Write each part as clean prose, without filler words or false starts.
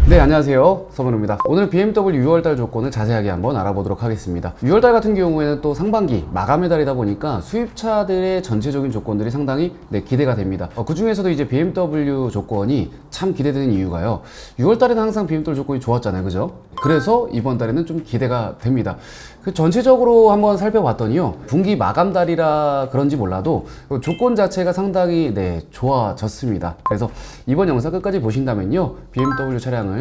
네, 안녕하세요. 서문우입니다. 오늘 BMW 6월달 조건을 자세하게 한번 알아보도록 하겠습니다. 6월달 같은 경우에는 또 상반기 마감의 달이다 보니까 수입차들의 전체적인 조건들이 상당히 기대가 됩니다. 그 중에서도 이제 BMW 조건이 참 기대되는 이유가요. 6월달에는 항상 BMW 조건이 좋았잖아요, 그죠? 그래서 이번 달에는 좀 기대가 됩니다. 전체적으로 한번 살펴봤더니요, 분기 마감 달이라 그런지 몰라도 조건 자체가 상당히 좋아졌습니다. 그래서 이번 영상 끝까지 보신다면요, BMW 차량을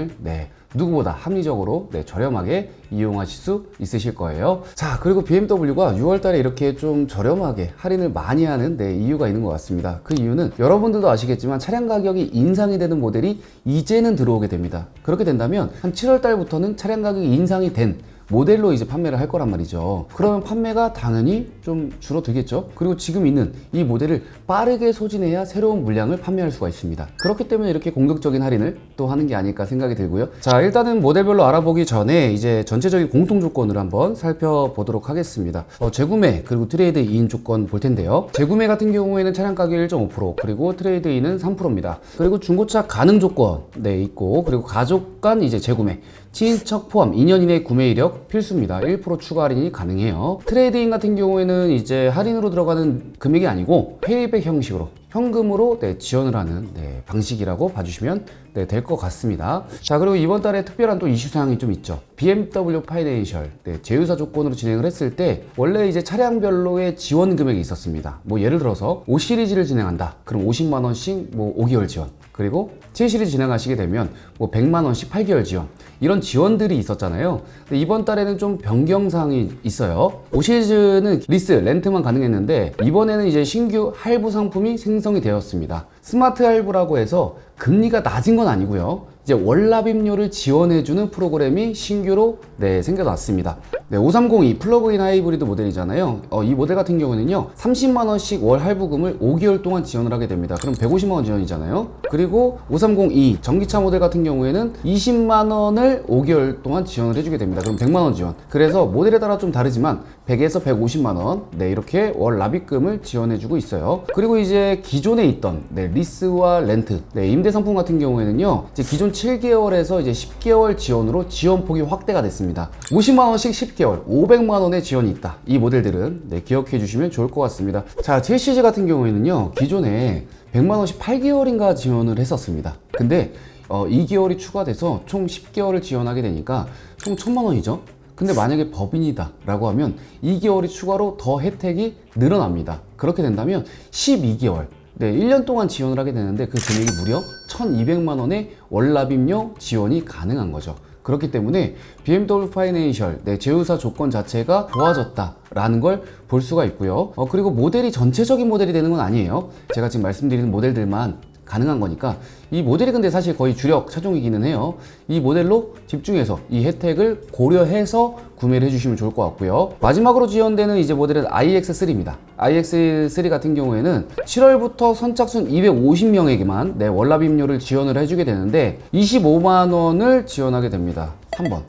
누구보다 합리적으로 저렴하게 이용하실 수 있으실 거예요. 자, 그리고 BMW가 6월달에 이렇게 좀 저렴하게 할인을 많이 하는 이유가 있는 것 같습니다. 그 이유는 여러분들도 아시겠지만 차량 가격이 인상이 되는 모델이 이제는 들어오게 됩니다. 그렇게 된다면 한 7월달부터는 차량 가격이 인상이 된 모델로 이제 판매를 할 거란 말이죠. 그러면 판매가 당연히 좀 줄어들겠죠. 그리고 지금 있는 이 모델을 빠르게 소진해야 새로운 물량을 판매할 수가 있습니다. 그렇기 때문에 이렇게 공격적인 할인을 또 하는 게 아닐까 생각이 들고요. 자, 일단은 모델별로 알아보기 전에 이제 전체적인 공통 조건을 한번 살펴보도록 하겠습니다. 재구매 그리고 트레이드 인 조건 볼 텐데요. 재구매 같은 경우에는 차량 가격 1.5%, 그리고 트레이드 인은 3%입니다. 그리고 중고차 가능 조건 있고, 그리고 가족 간 이제 재구매, 친인척 포함 2년 이내 구매 이력 필수입니다. 1% 추가 할인이 가능해요. 트레이드인 같은 경우에는 이제 할인으로 들어가는 금액이 아니고 페이백 형식으로 현금으로 지원을 하는 방식이라고 봐주시면 될 것 같습니다. 자, 그리고 이번 달에 특별한 또 이슈 사항이 좀 있죠. BMW 파이낸셜 제휴사 조건으로 진행을 했을 때 원래 이제 차량별로의 지원 금액이 있었습니다. 뭐 예를 들어서 5 시리즈를 진행한다. 그럼 50만 원씩 5개월 지원. 그리고 7 시리즈 진행하시게 되면 100만 원씩 8개월 지원. 이런 지원들이 있었잖아요. 근데 이번 달에는 좀 변경사항이 있어요. 5 시리즈는 리스, 렌트만 가능했는데 이번에는 이제 신규 할부 상품이 생성이 되었습니다. 스마트 할부라고 해서 금리가 낮은 건 아니고요. 이제 월납입료를 지원해주는 프로그램이 신규로 생겨났습니다. 5302 플러그인 하이브리드 모델이잖아요. 이 모델 같은 경우는요, 30만 원씩 월 할부금을 5개월 동안 지원을 하게 됩니다. 그럼 150만 원 지원이잖아요. 그리고 5302 전기차 모델 같은 경우에는 20만 원을 5개월 동안 지원을 해주게 됩니다. 그럼 100만 원 지원. 그래서 모델에 따라 좀 다르지만 100에서 150만 원 이렇게 월 납입금을 지원해주고 있어요. 그리고 이제 기존에 있던 리스와 렌트 임대 상품 같은 경우에는요, 이제 기존 7개월에서 이제 10개월 지원으로 지원폭이 확대가 됐습니다. 50만 원씩 10개월, 500만 원의 지원이 있다. 이 모델들은 기억해 주시면 좋을 것 같습니다. 자, 7시즈 같은 경우에는요, 기존에 100만 원씩 8개월인가 지원을 했었습니다. 근데 2개월이 추가돼서 총 10개월을 지원하게 되니까 총 1000만 원이죠. 근데 만약에 법인이다 라고 하면 2개월이 추가로 더 혜택이 늘어납니다. 그렇게 된다면 12개월 1년 동안 지원을 하게 되는데 그 금액이 무려 1200만 원의 월납입료 지원이 가능한 거죠. 그렇기 때문에 BMW 파이낸셜 제휴사 조건 자체가 좋아졌다라는 걸 볼 수가 있고요. 그리고 모델이 전체적인 모델이 되는 건 아니에요. 제가 지금 말씀드리는 모델들만 가능한 거니까 이 모델이 근데 사실 거의 주력 차종이기는 해요. 이 모델로 집중해서 이 혜택을 고려해서 구매를 해주시면 좋을 것 같고요. 마지막으로 지원되는 이제 모델은 iX3입니다. iX3 같은 경우에는 7월부터 선착순 250명에게만 월납입료를 지원을 해주게 되는데 25만 원을 지원하게 됩니다. 한 번.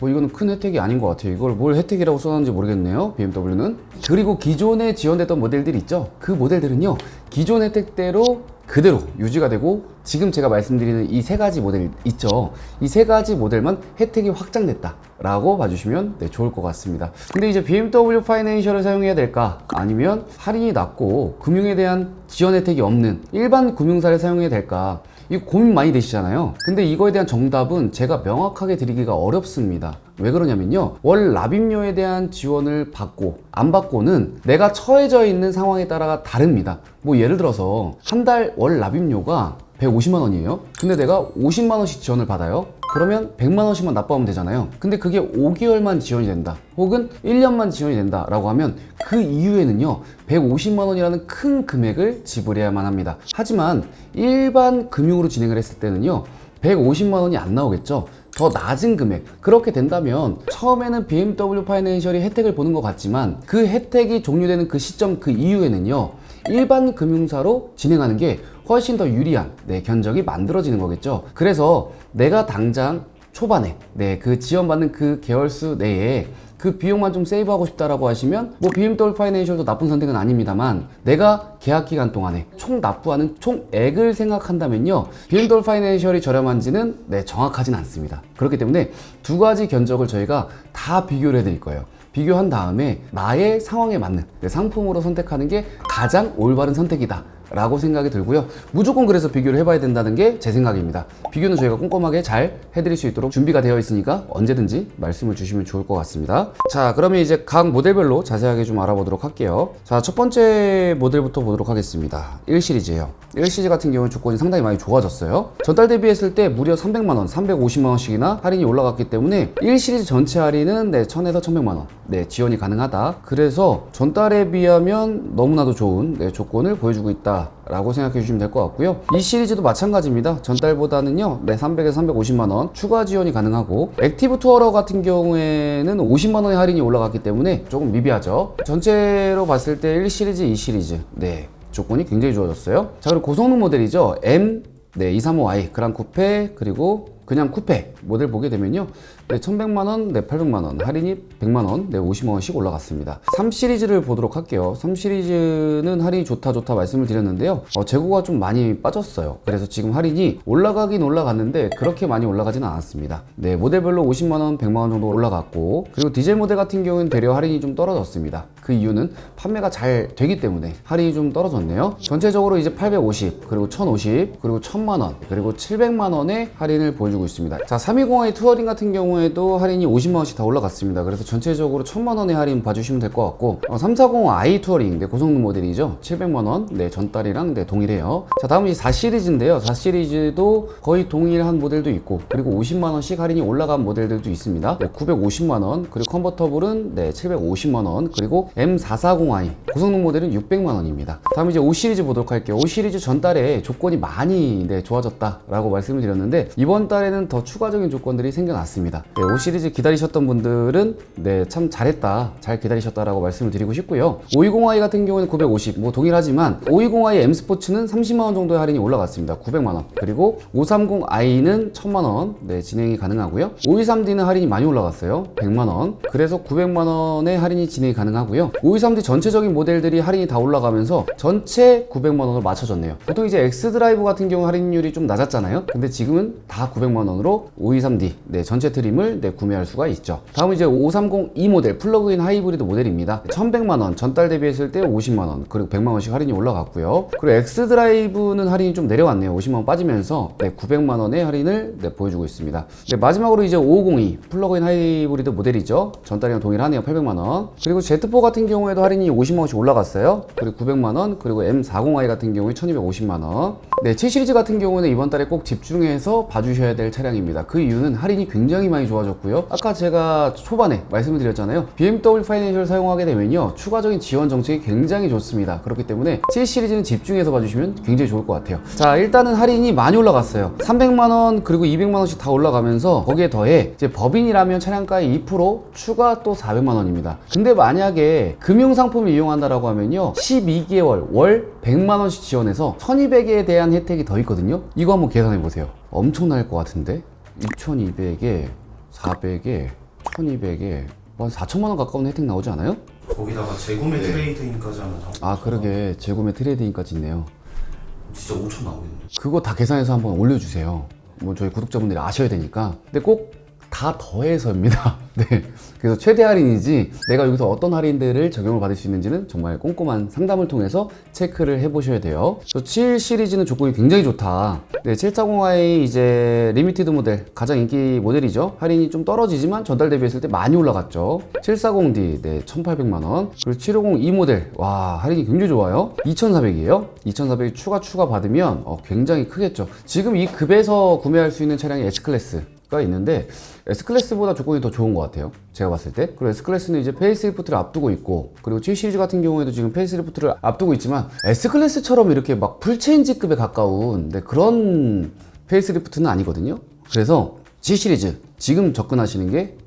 이거는 큰 혜택이 아닌 것 같아요. 이걸 뭘 혜택이라고 써놨는지 모르겠네요, BMW는. 그리고 기존에 지원됐던 모델들이 있죠. 그 모델들은요, 기존 혜택대로 그대로 유지가 되고 지금 제가 말씀드리는 이 세 가지 모델 있죠. 이 세 가지 모델만 혜택이 확장됐다 라고 봐주시면 좋을 것 같습니다. 근데 이제 BMW 파이낸셜을 사용해야 될까? 아니면 할인이 낮고 금융에 대한 지원 혜택이 없는 일반 금융사를 사용해야 될까? 이거 고민 많이 되시잖아요. 근데 이거에 대한 정답은 제가 명확하게 드리기가 어렵습니다. 왜 그러냐면요, 월 납입료에 대한 지원을 받고 안 받고는 내가 처해져 있는 상황에 따라 다릅니다. 예를 들어서 한 달 월 납입료가 150만 원이에요. 근데 내가 50만 원씩 지원을 받아요. 그러면 100만 원씩만 납부하면 되잖아요. 근데 그게 5개월만 지원이 된다, 혹은 1년만 지원이 된다 라고 하면 그 이후에는요 150만 원이라는 큰 금액을 지불해야만 합니다. 하지만 일반 금융으로 진행을 했을 때는요 150만 원이 안 나오겠죠. 더 낮은 금액. 그렇게 된다면 처음에는 BMW 파이낸셜이 혜택을 보는 것 같지만 그 혜택이 종료되는 그 시점 그 이후에는요 일반 금융사로 진행하는 게 훨씬 더 유리한 견적이 만들어지는 거겠죠. 그래서 내가 당장 초반에 그 지원받는 그 계열수 내에 그 비용만 좀 세이브하고 싶다라고 하시면 뭐 BMW 파이낸셜도 나쁜 선택은 아닙니다만, 내가 계약 기간 동안에 총 납부하는 총액을 생각한다면요, BMW 파이낸셜이 저렴한지는 정확하진 않습니다. 그렇기 때문에 두 가지 견적을 저희가 다 비교를 해드릴 거예요. 비교한 다음에 나의 상황에 맞는 상품으로 선택하는 게 가장 올바른 선택이다 라고 생각이 들고요. 무조건 그래서 비교를 해봐야 된다는 게 제 생각입니다. 비교는 저희가 꼼꼼하게 잘 해드릴 수 있도록 준비가 되어 있으니까 언제든지 말씀을 주시면 좋을 것 같습니다. 자, 그러면 이제 각 모델별로 자세하게 좀 알아보도록 할게요. 자, 첫 번째 모델부터 보도록 하겠습니다. 1시리즈예요 1시리즈 같은 경우는 조건이 상당히 많이 좋아졌어요. 전달 대비했을 때 무려 300만원, 350만원씩이나 할인이 올라갔기 때문에 1시리즈 전체 할인은 1000에서 1100만원 지원이 가능하다. 그래서 전달에 비하면 너무나도 좋은 조건을 보여주고 있다 라고 생각해 주시면 될 것 같고요. 이 시리즈도 마찬가지입니다. 전달보다는요 300에서 350만원 추가 지원이 가능하고, 액티브 투어러 같은 경우에는 50만원의 할인이 올라갔기 때문에 조금 미비하죠. 전체로 봤을 때 1시리즈, 2시리즈 조건이 굉장히 좋아졌어요. 자, 그리고 고성능 모델이죠. M235i 그랑 쿠페, 그리고 그냥 쿠페 모델 보게 되면요 1100만원, 800만원, 할인이 100만원, 50만원씩 올라갔습니다. 3시리즈를 보도록 할게요. 3시리즈는 할인이 좋다 말씀을 드렸는데요, 재고가 좀 많이 빠졌어요. 그래서 지금 할인이 올라가긴 올라갔는데 그렇게 많이 올라가지는 않았습니다. 모델별로 50만원, 100만원 정도 올라갔고, 그리고 디젤 모델 같은 경우는 대려 할인이 좀 떨어졌습니다. 그 이유는 판매가 잘 되기 때문에 할인이 좀 떨어졌네요. 전체적으로 이제 850, 그리고 1050, 그리고 1000만원, 그리고 700만원의 할인을 보여주고 있습니다. 자, 320i 투어링 같은 경우에도 할인이 50만원씩 다 올라갔습니다. 그래서 전체적으로 1000만원의 할인 봐주시면 될 것 같고, 340i 투어링 고성능 모델이죠. 700만원 전달이랑 동일해요. 자, 다음은 이제 4시리즈인데요 4시리즈도 거의 동일한 모델도 있고, 그리고 50만원씩 할인이 올라간 모델들도 있습니다. 950만원, 그리고 컨버터블은 750만원, 그리고 M440i 고성능 모델은 600만원입니다. 다음 이제 5시리즈 보도록 할게요. 5시리즈 전달에 조건이 많이 좋아졌다 라고 말씀을 드렸는데, 이번 달에는 더 추가적인 조건들이 생겨났습니다. 5시리즈 기다리셨던 분들은 참 잘했다, 잘 기다리셨다라고 말씀을 드리고 싶고요. 520i 같은 경우는 950, 뭐 동일하지만 520i M 스포츠는 30만원 정도의 할인이 올라갔습니다. 900만원. 그리고 530i는 1000만원 진행이 가능하고요. 523D는 할인이 많이 올라갔어요. 100만원. 그래서 900만원의 할인이 진행이 가능하고요. 523D 전체적인 모델들이 할인이 다 올라가면서 전체 900만원으로 맞춰졌네요. 보통 이제 X드라이브 같은 경우 할인율이 좀 낮았잖아요. 근데 지금은 다 900만원으로 523D 전체 트림을 구매할 수가 있죠. 다음은 이제 530E 모델 플러그인 하이브리드 모델입니다. 1100만원 전달 대비했을 때 50만원, 그리고 100만원씩 할인이 올라갔고요. 그리고 X드라이브는 할인이 좀 내려왔네요. 50만원 빠지면서 900만원의 할인을 보여주고 있습니다. 마지막으로 이제 550E 플러그인 하이브리드 모델이죠. 전달이랑 동일하네요. 800만원. 그리고 Z4 같은 경우에도 할인이 50만원씩 올라갔어요. 그리고 900만원, 그리고 M40i 같은 경우에 1250만원. 7시리즈 같은 경우는 이번 달에 꼭 집중해서 봐주셔야 될 차량입니다. 그 이유는 할인이 굉장히 많이 좋아졌고요. 아까 제가 초반에 말씀을 드렸잖아요. BMW 파이낸셜 사용하게 되면요 추가적인 지원 정책이 굉장히 좋습니다. 그렇기 때문에 7시리즈는 집중해서 봐주시면 굉장히 좋을 것 같아요. 자, 일단은 할인이 많이 올라갔어요. 300만원, 그리고 200만원씩 다 올라가면서 거기에 더해 이제 법인이라면 차량가의 2% 추가 또 400만원입니다. 근데 만약에 금융상품을 이용한다라고 하면요 12개월 월 100만원씩 지원해서 1200에 대한 혜택이 더 있거든요. 이거 한번 계산해 보세요. 엄청날 것 같은데 2200에 400에 1200에 한 4천만원 가까운 혜택 나오지 않아요? 거기다가 재구매 트레이드인까지 하면 그러게 재구매 트레이드인까지 있네요. 진짜 5천 나오겠네. 그거 다 계산해서 한번 올려주세요. 뭐 저희 구독자분들이 아셔야 되니까. 근데 꼭 다 더해서입니다. 그래서 최대 할인이지 내가 여기서 어떤 할인들을 적용을 받을 수 있는지는 정말 꼼꼼한 상담을 통해서 체크를 해보셔야 돼요. 7 시리즈는 조건이 굉장히 좋다. 740i 이제 리미티드 모델 가장 인기 모델이죠. 할인이 좀 떨어지지만 전달 대비했을 때 많이 올라갔죠. 740D 1800만원. 그리고 750E 모델 와 할인이 굉장히 좋아요. 2400이에요. 2400 추가 받으면 굉장히 크겠죠. 지금 이 급에서 구매할 수 있는 차량이 S클래스 가 있는데 S클래스보다 조건이 더 좋은 것 같아요. 제가 봤을 때. 그리고 S클래스는 이제 페이스리프트를 앞두고 있고, 그리고 7시리즈 같은 경우에도 지금 페이스리프트를 앞두고 있지만 S클래스처럼 이렇게 막 풀체인지급에 가까운 그런 페이스리프트는 아니거든요. 그래서 G시리즈 지금 접근하시는 게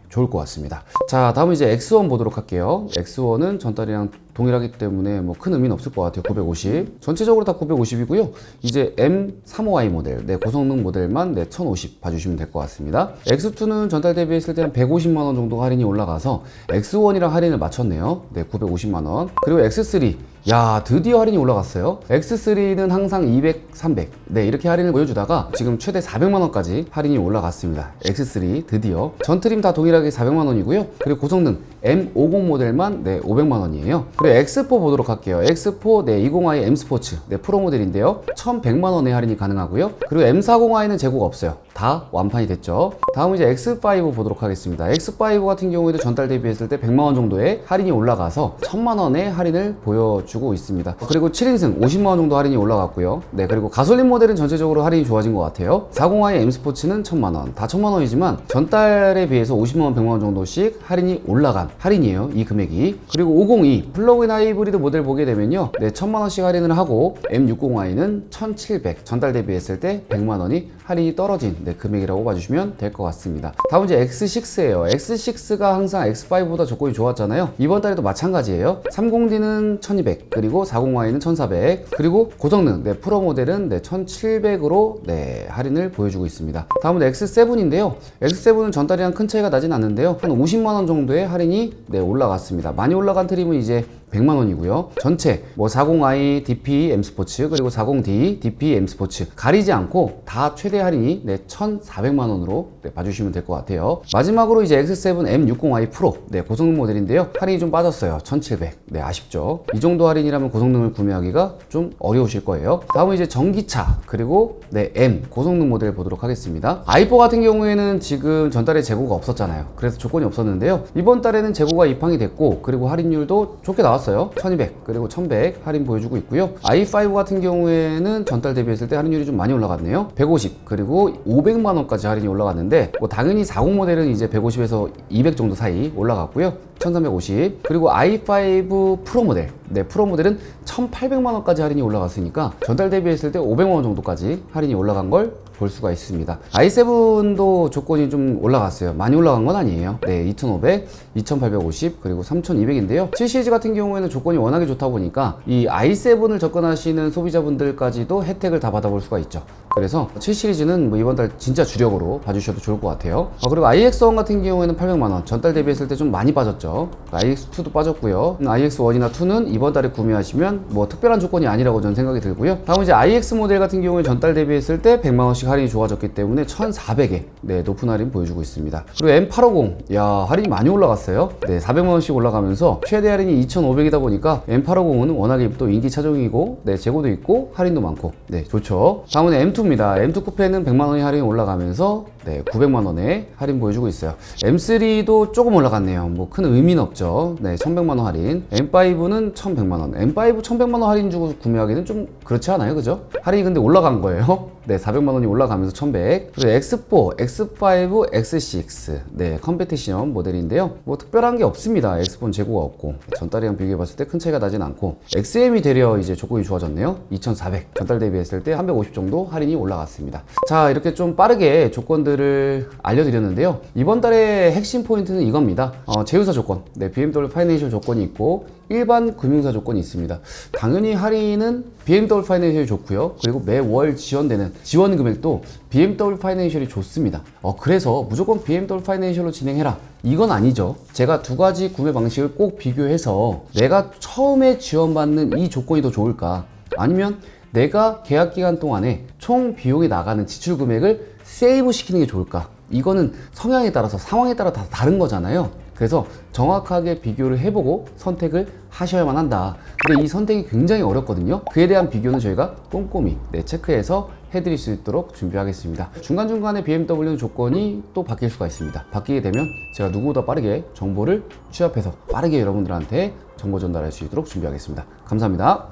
좋을 것 같습니다. 자, 다음은 이제 X1 보도록 할게요. X1은 전달이랑 동일하기 때문에 뭐 큰 의미는 없을 것 같아요. 950 전체적으로 다 950이고요. 이제 M35i 모델 고성능 모델만 1050 봐주시면 될 것 같습니다. X2는 전달 대비했을 때 한 150만원 정도 할인이 올라가서 X1이랑 할인을 맞췄네요. 950만원. 그리고 X3 야, 드디어 할인이 올라갔어요. X3는 항상 200, 300 이렇게 할인을 보여주다가 지금 최대 400만원까지 할인이 올라갔습니다. X3 드디어 전 트림 다 동일하게 400만원이고요. 그리고 고성능 M50 모델만 500만원이에요. 그리고 X4 보도록 할게요. X4 20i M 스포츠 프로 모델인데요. 1100만원의 할인이 가능하고요. 그리고 M40i는 재고가 없어요. 다 완판이 됐죠. 다음은 이제 X5 보도록 하겠습니다. X5 같은 경우에도 전달 대비했을 때 100만원 정도의 할인이 올라가서 1000만원의 할인을 보여주고 있습니다. 그리고 7인승 50만원 정도 할인이 올라갔고요. 그리고 가솔린 모델은 전체적으로 할인이 좋아진 것 같아요. 40i M 스포츠는 1000만원, 다 1000만원이지만 전달에 비해서 50만원, 100만원 정도씩 할인이 올라간 할인이에요, 이 금액이. 그리고 502 플러그인 하이브리드 모델 보게 되면요, 1000만원씩 할인을 하고 M60i는 1700 전달 대비했을 때 100만원이 할인이 떨어진 금액이라고 봐주시면 될 것 같습니다. 다음 이제 X6예요. X6가 항상 X5보다 조건이 좋았잖아요. 이번 달에도 마찬가지예요. 30D는 1200 그리고 40i는 1400 그리고 고성능 프로 모델은 1700으로 할인을 보여주고 있습니다. 다음은 X7인데요. X7은 전달이랑 큰 차이가 나진 않는데요. 한 50만원 정도의 할인이 올라갔습니다. 많이 올라간 트림은 이제 100만원이고요. 전체 40i DP M 스포츠 그리고 40D DP M 스포츠 가리지 않고 다 최대 할인이 1,400만원으로 봐주시면 될 것 같아요. 마지막으로 이제 X7 M60i 프로 고성능 모델인데요. 할인이 좀 빠졌어요. 1,700 아쉽죠. 이 정도 할인이라면 고성능을 구매하기가 좀 어려우실 거예요. 다음은 이제 전기차 그리고 M 고성능 모델 보도록 하겠습니다. i4 같은 경우에는 지금 전달에 재고가 없었잖아요. 그래서 조건이 없었는데요. 이번 달에는 재고가 입항이 됐고 그리고 할인율도 좋게 나왔어요. 1200 그리고 1100 할인 보여주고 있고요. i5 같은 경우에는 전달 대비했을 때 할인율이 좀 많이 올라갔네요. 150 그리고 500만원까지 할인이 올라갔는데 당연히 40 모델은 이제 150에서 200 정도 사이 올라갔고요. 1350 그리고 i5 프로 모델 프로 모델은 1800만원까지 할인이 올라갔으니까 전달 대비했을 때 500만원 정도까지 할인이 올라간 걸 볼 수가 있습니다. i7도 조건이 좀 올라갔어요. 많이 올라간 건 아니에요. 2500, 2850 그리고 3200인데요. 7시리즈 같은 경우에는 조건이 워낙에 좋다 보니까 이 i7을 접근하시는 소비자분들까지도 혜택을 다 받아볼 수가 있죠. 그래서 7시리즈는 이번 달 진짜 주력으로 봐주셔도 좋을 것 같아요. 그리고 iX1 같은 경우에는 800만원 전달 대비했을 때 좀 많이 빠졌죠. iX2도 빠졌고요. iX1이나 2는 이번 달에 구매하시면 특별한 조건이 아니라고 저는 생각이 들고요. 다음 이제 iX 모델 같은 경우에 전달 대비했을 때 100만원씩 할인이 좋아졌기 때문에 1,400에 높은 할인 보여주고 있습니다. 그리고 M850 야, 할인이 많이 올라갔어요. 400만원씩 올라가면서 최대 할인이 2,500이다 보니까 M850은 워낙에 또 인기 차종이고 재고도 있고 할인도 많고 좋죠. 다음은 M2입니다. M2 쿠페는 100만원의 할인이 올라가면서 900만원에 할인 보여주고 있어요. M3도 조금 올라갔네요. 큰 의미는 없죠. 1100만원 할인. M5는 1100만원. M5 1100만원 할인 주고 구매하기는 좀 그렇지 않아요? 그죠? 할인이 근데 올라간 거예요. 400만원이 올라가면서 1100. 그리고 X4, X5, X6 컴페티션 모델인데요. 특별한 게 없습니다. X4는 재고가 없고 전달이랑 비교해봤을 때 큰 차이가 나진 않고 XM이 되려 이제 조건이 좋아졌네요. 2400 전달 대비했을 때 350 정도 할인이 올라갔습니다. 자, 이렇게 좀 빠르게 조건들을 알려드렸는데요. 이번 달의 핵심 포인트는 이겁니다. 제휴사 조건, BMW 파이낸셜 조건이 있고 일반 금융사 조건이 있습니다. 당연히 할인은 BMW 파이낸셜이 좋고요. 그리고 매월 지원되는 지원 금액도 BMW 파이낸셜이 좋습니다. 그래서 무조건 BMW 파이낸셜로 진행해라, 이건 아니죠. 제가 두 가지 구매 방식을 꼭 비교해서 내가 처음에 지원받는 이 조건이 더 좋을까, 아니면 내가 계약 기간 동안에 총 비용이 나가는 지출 금액을 세이브 시키는 게 좋을까, 이거는 성향에 따라서 상황에 따라 다 다른 거잖아요. 그래서 정확하게 비교를 해보고 선택을 하셔야만 한다. 근데 이 선택이 굉장히 어렵거든요. 그에 대한 비교는 저희가 꼼꼼히 체크해서 해드릴 수 있도록 준비하겠습니다. 중간중간에 BMW 조건이 또 바뀔 수가 있습니다. 바뀌게 되면 제가 누구보다 빠르게 정보를 취합해서 빠르게 여러분들한테 정보 전달할 수 있도록 준비하겠습니다. 감사합니다.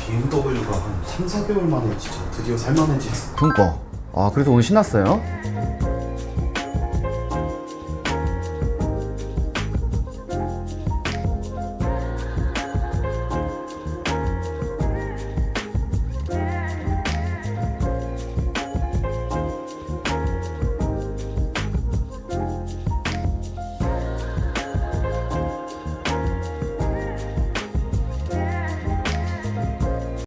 BMW가 한 3, 4개월 만에 진짜 드디어 살만해지는. 그러니까 그래서 오늘 신났어요.